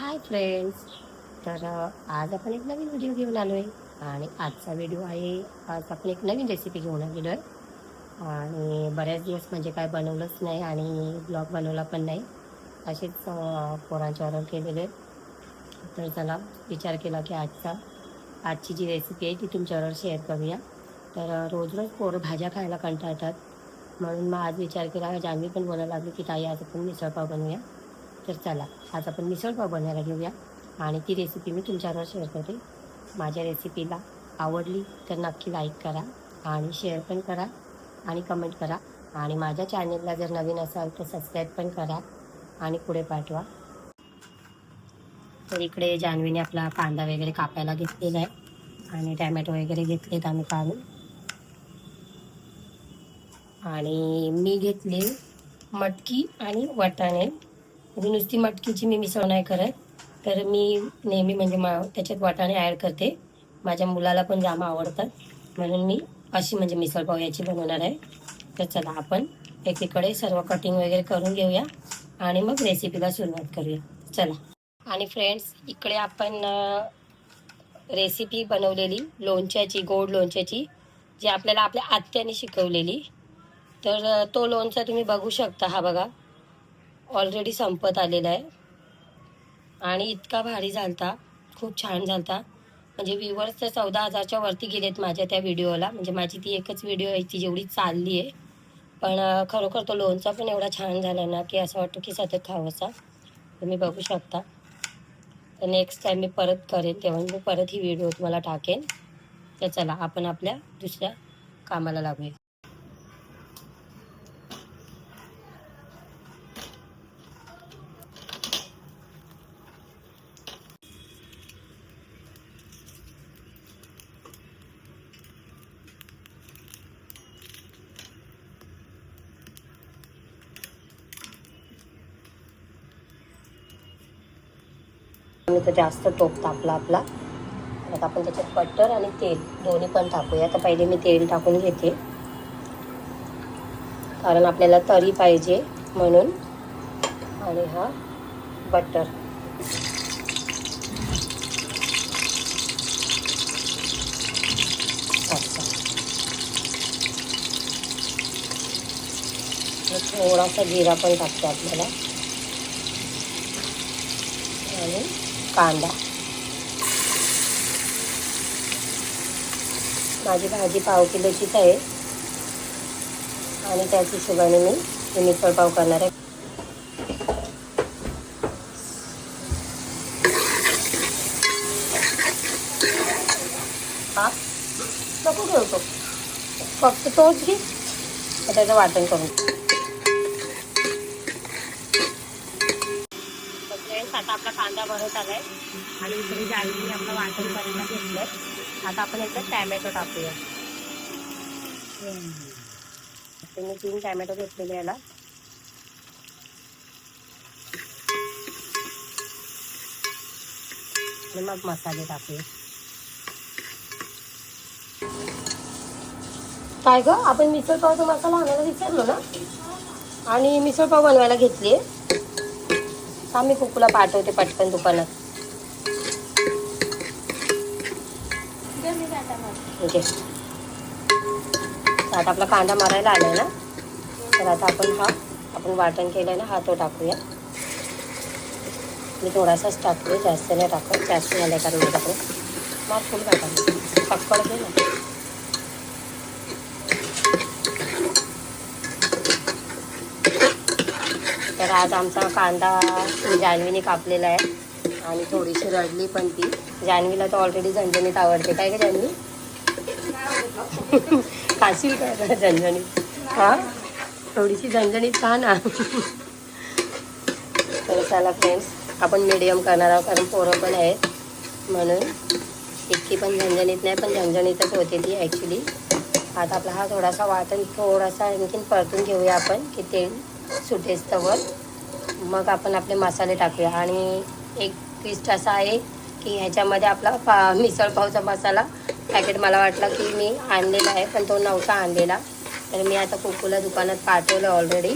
Hi friends. तर आज आपण एक नवीन व्हिडिओ घेऊन आलो आहे आणि आजचा व्हिडिओ आहे. आज आपण एक नवीन रेसिपी घेऊन आलेलो आहे आणि बऱ्याच दिवस म्हणजे काय बनवलंच नाही आणि ब्लॉग बनवला पण नाही. असेच पोरांचे ऑर्डर केलेले. तर चला विचार केला की आजची जी रेसिपी आहे ती तुमच्याबरोबर शेअर करूया. तर रोज रोज पोरं भाज्या खायला कंटाळतात, म्हणून मग आज विचार केला. जान्हवी पण बोलायला लागली की ताई आज आपण मिसळपाव बनवूया. तर चला आज आपण मिसळपाव बनवायला घेऊया आणि ती रेसिपी मी तुमच्याबरोबर शेअर करते. माझ्या रेसिपीला आवडली तर नक्की लाईक करा आणि शेअर पण करा आणि कमेंट करा आणि माझ्या चॅनलला जर नवीन असाल तर सबस्क्राईब पण करा आणि पुढे पाठवा. तर इकडे जान्हवीने आपला कांदा वगैरे कापायला घेतलेला आहे आणि टॅमॅटो वगैरे घेतलेत आम्ही काढून. आणि मी घेतले मटकी आणि वाटाणे. म्हणजे नुसती मटकीची मी मिसळ नाही करत, तर मी नेहमी म्हणजे त्याच्यात वाटाणे ॲड करते. माझ्या मुलाला पण जाम आवडतात, म्हणून मी अशी म्हणजे मिसळपाव याची बनवणार आहे. तर चला आपण एकीकडे सर्व कटिंग वगैरे करून घेऊया आणि मग रेसिपीला सुरुवात करूया. चला. आणि फ्रेंड्स, इकडे आपण रेसिपी बनवलेली लोणच्याची, गोड लोणच्याची, जी आपल्याला आपल्या आत्याने शिकवलेली. तर तो लोणचा तुम्ही बघू शकता. हा बघा, ऑलरेडी संपत आलेला आहे आणि इतका भारी झालता, खूप छान झालता. म्हणजे व्ह्यूवर्स तर 14,000च्या वरती गेलेत माझ्या त्या व्हिडिओला. म्हणजे माझी ती एकच व्हिडिओ आहे ती जेवढी चालली आहे. पण खरोखर तो लोणचा पण एवढा छान झाला ना की असं वाटतं की सतत खावंसा. तुम्ही बघू शकता. तर नेक्स्ट टाईम मी परत करेन तेव्हा मी परत ही व्हिडिओ तुम्हाला टाकेन. तर चला आपण आपल्या दुसऱ्या कामाला लागूया. तर जास्त टोप तापला आपला. आता आपण त्याच्यात बटर आणि तेल दोन्ही पण टाकूया. तर पहिले मी तेल टाकून घेते, कारण आपल्याला तरी पाहिजे म्हणून. आणि हा बटर. अच्छा, थोडासा जिरा पण टाकते आपल्याला आणि कांदा. माझी भाजी पाव किलोचीच आहे आणि त्याच हिशोबाने मी मिसळपाव करणार आहे. हा नको घेऊ, फक्त तोच घे. त्याचं वाटण करून. आता आपला कांदा भरत आलाय आणि इकडे जाळीने आपलं वाटण करायला घेतलंय. आता आपण एकदा टॅमॅटो टाकूया. मी 3 टॅमॅटो घेतलेले याला. आणि मग मसाले टाकूया. काय ग, आपण मिसळपावचा मसाला आणायला विसरलो ना आणि मिसळपाव बनवायला घेतली. आम्ही कुकूला पाठवते पटकन दुकानात. ओके. आता आपला कांदा मरायला आलाय ना, तर आता आपण वाटण केलंय ना, हा तो टाकूया. मी थोडासाच टाकते, जास्त नाही टाकत. जास्त झालं कारण माझ्याकडे मग फुल टाकायला पक्कड घे ना. तर आज आमचा कांदा जान्हवीने कापलेला आहे आणि थोडीशी रडली पण ती. जान्हवीला तर ऑलरेडी झणझणीत आवडते. काय का जान्हवी? खाशील काय झणझणीत? हां, थोडीशी झणझणीत खा ना. तर चला फ्रेंड्स, आपण मीडियम करणार आहोत कारण पोरं पण आहेत, म्हणून इतकी पण झणझणीत नाही, पण झणझणीतच होते ती ॲक्च्युली. आता आपला हा थोडासा वाटण थोडासा आणखीन परतून घेऊया आपण की तेल सुटेस तवर. मग आपण आपले मसाले टाकूया. आणि एक ट्विस्ट असा आहे की ह्याच्यामध्ये आपला मिसळपावचा मसाला पॅकेट मला वाटलं की मी आणलेला आहे, पण तो नव्हता आणलेला. तर मी आता कुकूला दुकानात पाठवलं ऑलरेडी,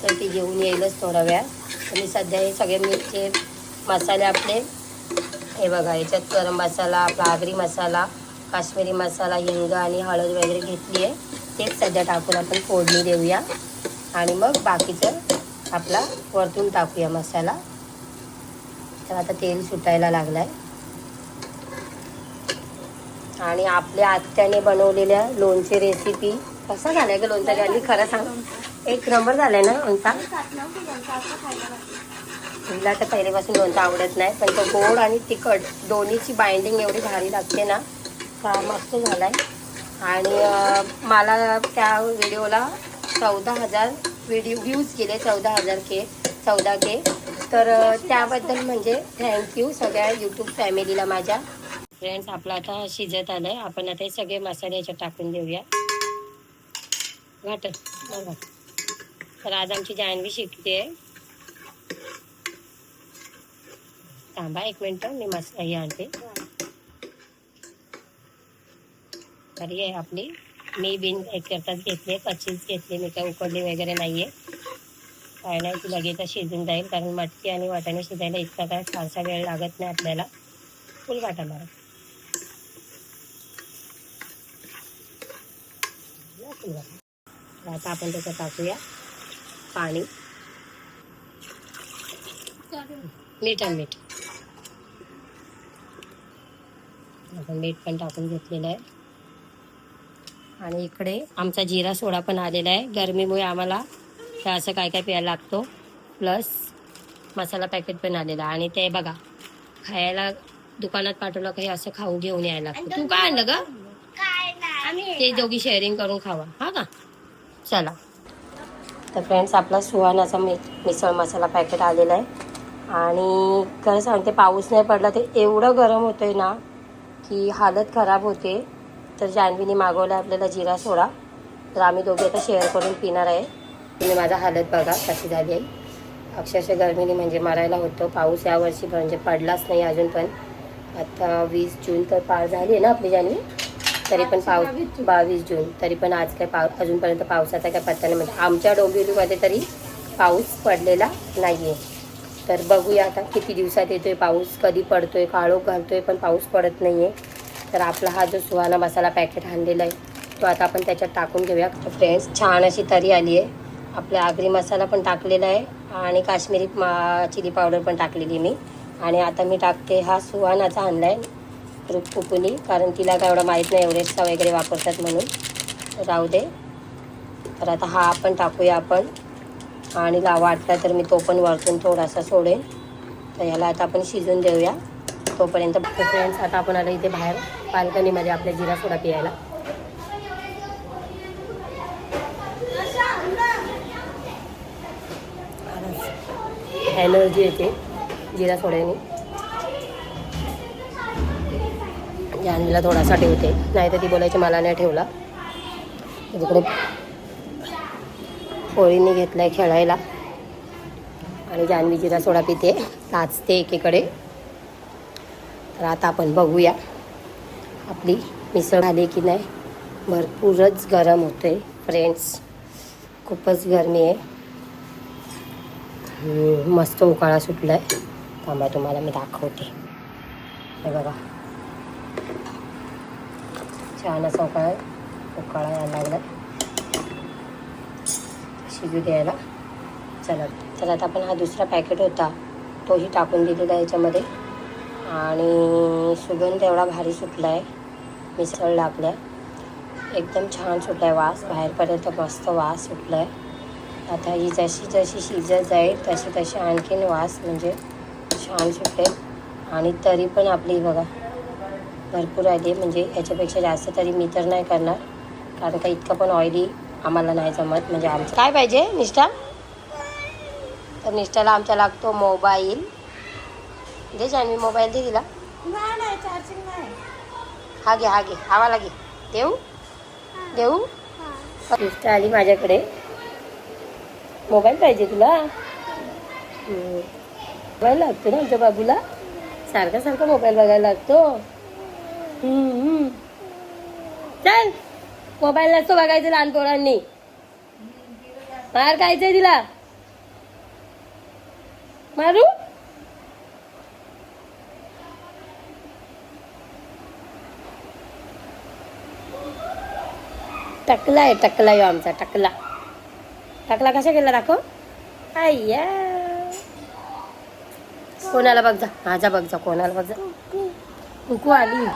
तर ती घेऊन येईलच थोडा वेळ. तर मी सध्या हे सगळे मिरचे मसाले आपले हे बघा, याच्यात गरम मसाला, आपला आगरी मसाला, काश्मीरी मसाला, हिंग आणि हळद वगैरे घेतली आहे. तेच सध्या टाकून आपण फोडणी देऊया आणि मग बाकीचं आपला वरतून टाकूया मसाला. तर आता तेल सुटायला लागलं आहे. आणि आपल्या आत्याने बनवलेल्या लोणचे रेसिपी कसा झालाय का लोणचा ज्यांनी खरं सांग. एक नंबर झालाय ना लोणचा. तिला तर पहिल्यापासून लोणचं आवडत नाही, पण तो गोड आणि तिखट दोन्हीची बाइंडिंग एवढी भारी लागते ना, का मस्त झालाय. आणि मला त्या व्हिडिओला 14,000 व्ह्यूज गेले, 14K. तर त्याबद्दल म्हणजे थँक्यू सगळ्या यूट्यूब फॅमिलीला माझ्या. फ्रेंड्स, आपलं आता शिजत आलंय. आपण आता हे सगळे मसाले याच्यात टाकून देऊया. वाटत बघा. तर आज आमची जान्हवी शिकते. थांबा 1 मिनिट, मी मसाला हे आणते. तर हे आपली मी बिन करताच घेतले, कच्चीच घेतली, मी काय उकडली वगैरे नाहीये. काय नाही, ती लगेच शिजून जाईल, कारण मटकी आणि वाटाणे शिजायला इतका काय फारसा वेळ लागत नाही आपल्याला. फुल वाटा मारा. आता आपण त्याच्यात टाकूया पाणी, मीठ. आपण मीठ पण टाकून घेतलेलं आहे. आणि इकडे आमचा जिरा सोडा पण आलेला आहे. गरमीमुळे आम्हाला हे असं काय काय प्यायला लागतो. प्लस मसाला पॅकेट पण आलेला. आणि ते बघा, खायला दुकानात पाठवलं काही असं खाऊ घेऊन यायला लागतं. तू काय आणलं ग? ते दोघी शेअरिंग करून खावा, हा का? चला. तर फ्रेंड्स, आपला सुहानाचा मिसळ मसाला पॅकेट आलेला आहे. आणि खरं सांगते, पाऊस नाही पडला ते एवढं गरम होतंय ना की हालत खराब होते. तर जान्हवीने मागवला आपल्याला जिरा सोडा. तर आम्ही दोघे आता शेअर करून पिणार आहे. तुम्ही माझा हालत बघा कशी झाली आहे. अक्षरशः गरमीने म्हणजे मरायला होतं. पाऊस यावर्षी म्हणजे पडलाच नाही अजून पण. आता 20 जून तर पार झाली आहे ना आपली जान्हवी. तरी पण 22 जून तरी पण आज काय अजूनपर्यंत पावसाचा काय पत्ता नाही. म्हणजे आमच्या डोंबिवलीमध्ये तरी पाऊस पडलेला नाही आहे. तर बघूया आता किती दिवसात येतोय पाऊस, कधी पडतोय. काळोख घालतोय पण पाऊस पडत नाही आहे. तर आपला हा जो सुहाना मसाला पॅकेट आणलेला आहे तो आता आपण त्याच्यात टाकून घेऊया. फ्रेंड्स, छान अशी तरी आली आहे. आपला आगरी मसाला पण टाकलेला आहे आणि काश्मीरी चिली पावडर पण टाकलेली मी. आणि आता मी टाकते हा सुहानाचा आणला आहे रुपकुपुनी, कारण तिला काय एवढं माहीत नाही एव्हरेस्टचा वगैरे वापरतात म्हणून. राहू दे. तर आता हा आपण टाकूया आपण. आणि वाटला तर मी तो पण वरतून थोडासा सोडेन. तर याला आता आपण शिजून देऊया तोपर्यंत. फ्रेंड्स, आता आपण आलं इथे बाहेर बाल्कनीमध्ये आपल्या जिरा सोडा पियायला. एनर्जी येते जिरा सोड्याने. जान्हवीला थोडासा ठेवते, नाही तर ती बोलायची मला नाही ठेवला. तिकडे पोळीने घेतलाय खेळायला आणि जान्हवी जिरा सोडा पिते, नाचते एकीकडे. तर आता आपण बघूया आपली मिसळ झाली की नाही. भरपूरच गरम होते फ्रेंड्स, खूपच गरमी आहे. मस्त उकाळा सुटला आहे. थांबा तुम्हाला मी दाखवते. हे बघा, छान असा उकाळा यायला लागला. शिजू द्यायला. चला. तर आता आपण हा दुसरा पॅकेट होता तोही टाकून दिलेला आहे याच्यामध्ये. आणि सुगंध एवढा भारी सुटला आहे मिसळला आपल्या. एकदम छान सुटला आहे, वास बाहेरपर्यंत मस्त वास सुटला आहे. आता ही जशी जशी शिजत जाईल तशी तशी आणखीन वास म्हणजे छान सुटेल. आणि तरी पण आपली बघा भरपूर आली. म्हणजे याच्यापेक्षा जास्त तरी मी तर नाही करणार, कारण का इतकं पण ऑइली आम्हाला नाही जमत. म्हणजे आमचं काय पाहिजे निष्ठा. तर निष्ठाला आमच्या लागतो मोबाईल. दे जान्हवी मोबाईल, दे तिला. हा घे आवाला घे. देऊ. निष्ठा आली माझ्याकडे. मोबाईल पाहिजे तुला. मोबाईल लागतो ना आमच्या बाबूला. सारखा मोबाईल बघायला लागतो. चल, मोबाईल नसतो बघायचं लहान पोरांनी. मार खायचंय तिला. मारू टकला आहे, टकला यो आमचा टकला. टकला कशा गेला दाखव. आय्या कोणाला बघ जा, माझा बघ जा, कोणाला बघ जा. कुकू आली.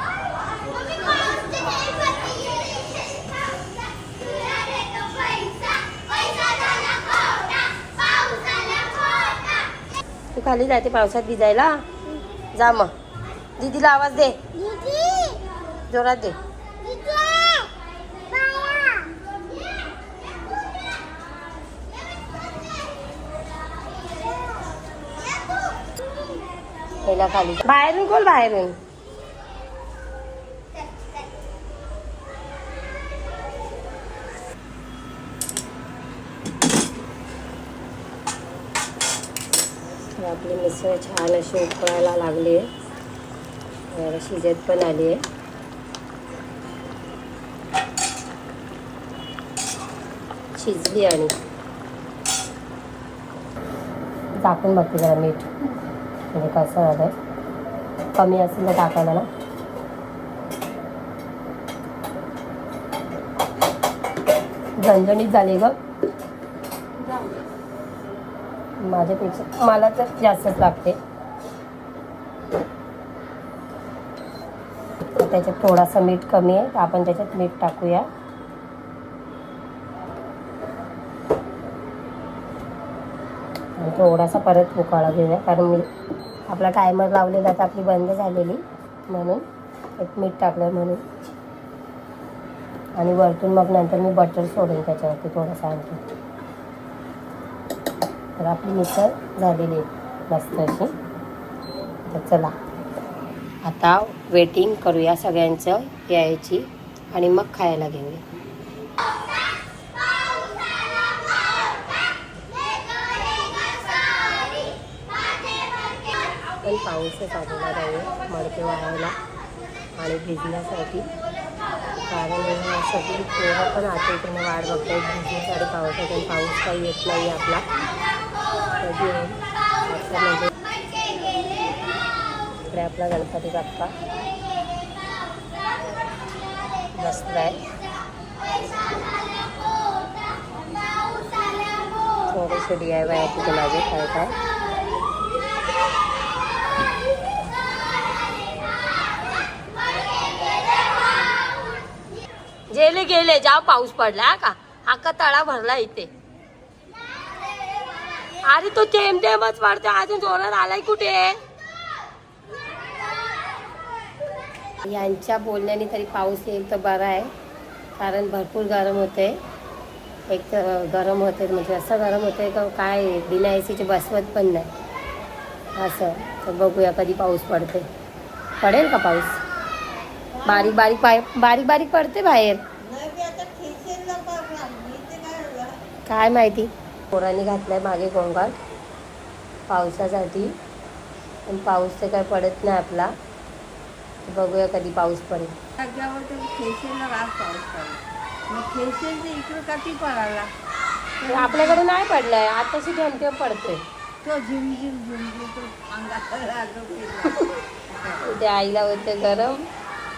तू खाली जाते पावसात भिजायला. जा मग दीदीला आवाज दे, जोरात दे. पहिला खाली बाहेरून खोल, बाहेरून. आपली मिसळ छान अशी उकळायला लागली आहे, शिजत पण आली आहे. शिजली आणि टाकून बघते जरा मीठ, म्हणजे कसं झालंय. कमी असेल तर टाकायला ना. झणझणीत झाली ग. माझ्यापेक्षा मला तर जास्तच लागते. त्याच्यात थोडासा मीठ कमी आहे, आपण त्याच्यात मीठ टाकूया. आणि थोडासा परत उकाळा घेऊया, कारण मी आपला टायमर लावलेला तर आपली बंद झालेली, म्हणून एक मीठ टाकलं म्हणून. आणि वरतून मग नंतर मी बटर सोडेन त्याच्यावरती थोडासा आणखी. तर आपली मिसळ झालेली आहे मस्त अशी. तर चला आता वेटिंग करूया सगळ्यांचं यायची आणि मग खायला घेऊया. पण पाऊसच आलेला नाही मडके वाळायला आणि भिजण्यासाठी. कारण सगळी पोरं पण आतुरतेने वाट बघतायत भिजण्यासाठी पावसात, आणि पाऊस काही येत नाही आपला. कधी असं म्हणजे इकडे आपला गणपती बाप्पा बसलाय. थोडेसे DIY आहे तिथे माझे काय काय. गेले गेले जाव पाऊस पडला का. अख्खा तळा भरला इथे. अरे तो थेंब थेंबच पडतो, अजून जोरात आलाय कुठे. यांच्या बोलण्याने तरी पाऊस येईल तर बरा आहे, कारण भरपूर गरम होते. एक तर गरम होते म्हणजे असं गरम होते का काय, बिना एसीचे बसवत पण नाही असं. तर बघूया कधी पाऊस पडते. पडेल का पाऊस. बारीक बारीक बारीक पडते बाहेर. काय माहिती. पोरांनी घातलाय मागे गोंगाट पावसासाठी, पण पाऊस तर काय पडत नाही आपला. बघूया कधी पाऊस पडेल. आपल्याकडे नाही पडलाय, आताशी थेंब थेंब पडतोय. उद्या आईला होते गरम,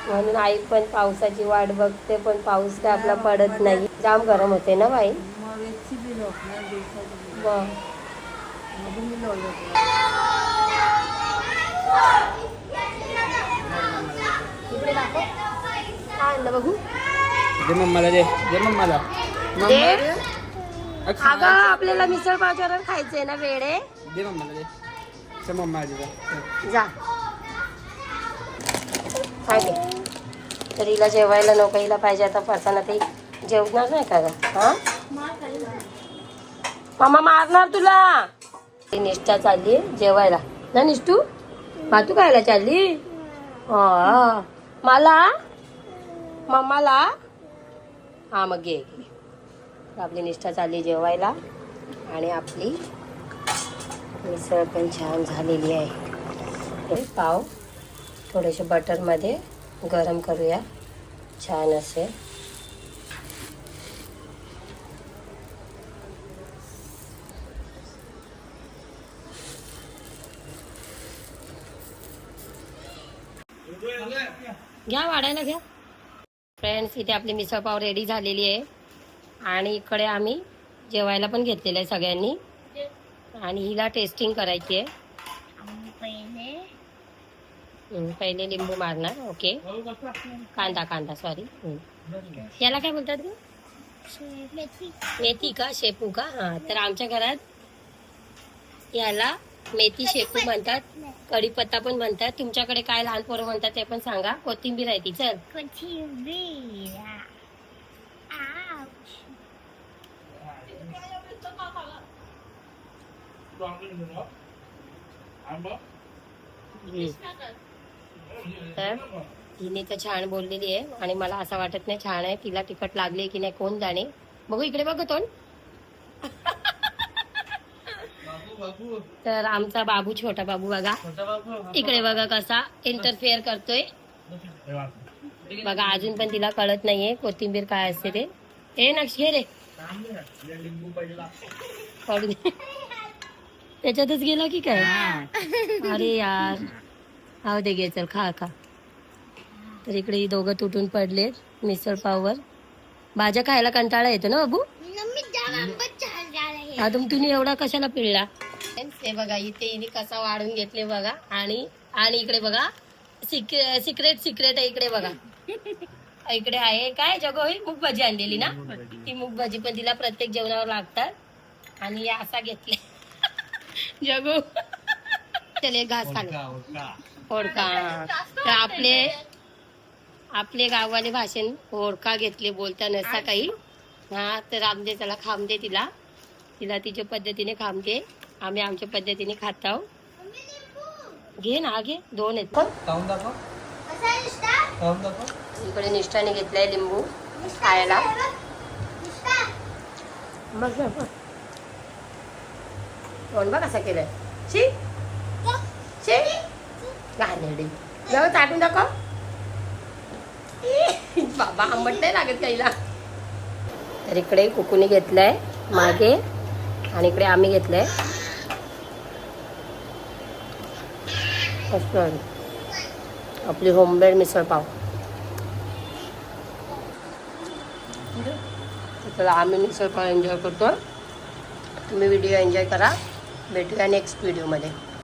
म्हणून आई पण पावसाची वाट बघते, पण पाऊस काय आपला पडत नाही. जाम गरम होते ना बाई. इकडे दाखव काय आणलं बघू. दे मम्माला, दे दे मम्माला. अगं आपल्याला मिसळ पावच्यावर खायचंय ना वेळे. दे मम्माला, दे मम्मा जा. काय ते तर हिला जेवायला नको, हिला पाहिजे आता फरसाना. ते जेवणार नाही का ग. हा मामा मारणार तुला. निष्ठा चालली जेवायला ना. निष्ठू भातू खायला चालली. मला मम्माला. हा मग घे. आपली निष्ठा चालली जेवायला आणि आपली मिसळ पण छान झालेली आहे. पाव थोडेसे बटरमध्ये गरम करूया छान असे. घ्या वाढायला घ्या. फ्रेंड्स, इथे आपली मिसळपाव रेडी झालेली आहे आणि इकडे आम्ही जेवायला पण घेतलेलं आहे सगळ्यांनी आणि हिला टेस्टिंग करायची आहे. पहिले लिंबू मारणार. ओके, कांदा सॉरी. याला काय बोलतात ग? मेथी का शेपू का? हा, तर आमच्या घरात याला मेथी शेपू म्हणतात, कढीपत्ता पण म्हणतात. तुमच्याकडे काय लहान पोरं म्हणतात ते पण सांगा. कोथिंबीर आहे ती. चल, तर हिने तर छान बोललेली आहे आणि मला असं वाटत नाही छान आहे. तिला तिखट लागले की नाही कोण जाणे. बघू इकडे बघ तोंड. तर आमचा बाबू, छोटा बाबू बघा इकडे बघा कसा इंटरफेअर करतोय बघा. अजून पण तिला कळत नाहीये कोथिंबीर काय असते ते. ए नक्ष घे रे, पडू दे. त्याच्यातच गेला की काय? अरे यार, आव दे घे, चल खा. तर इकडे ही दोघं तुटून पडले मिसळ पाववर. भाज्या खायला कंटाळा येतो ना बाबू? आता तुम्ही एवढा कशाला पिळला? ते बघा इथे हिने कसा वाढून घेतले बघा. आणि इकडे बघा सिक्रेट आहे. इकडे बघा, इकडे आहे काय जगो, ही मूग भाजी आणलेली ना. ती मूग भाजी पण तिला प्रत्येक जेवणावर लागतात. आणि या असा घेतले जगो. चले घास खाल्ला ओळखा. तर आपले गाववाले भाषण ओळखा घेतले बोलता नसता काही. हा, तर आमदे त्याला खामदे, तिला तिच्या पद्धतीने खामदे. आम्ही आमच्या पद्धतीने खात आहोत. घे ना, घे. 2 आहेत पण. इकडे निष्ठाने घेतलाय लिंबू खायला. बघ तोंड बघ कसं केलंय. घाणेरडी जाऊ चाटून दाखव. बाबा आंबट नाही लागत काहीला. तर इकडे कुकूने घेतलंय मागे आणि इकडे आम्ही घेतलंय. आपली होममेड मिसळ पाव. चला, आम्ही मिसळ पाव एन्जॉय करतो. तुम्ही व्हिडिओ एन्जॉय करा. भेटूया नेक्स्ट व्हिडिओमध्ये.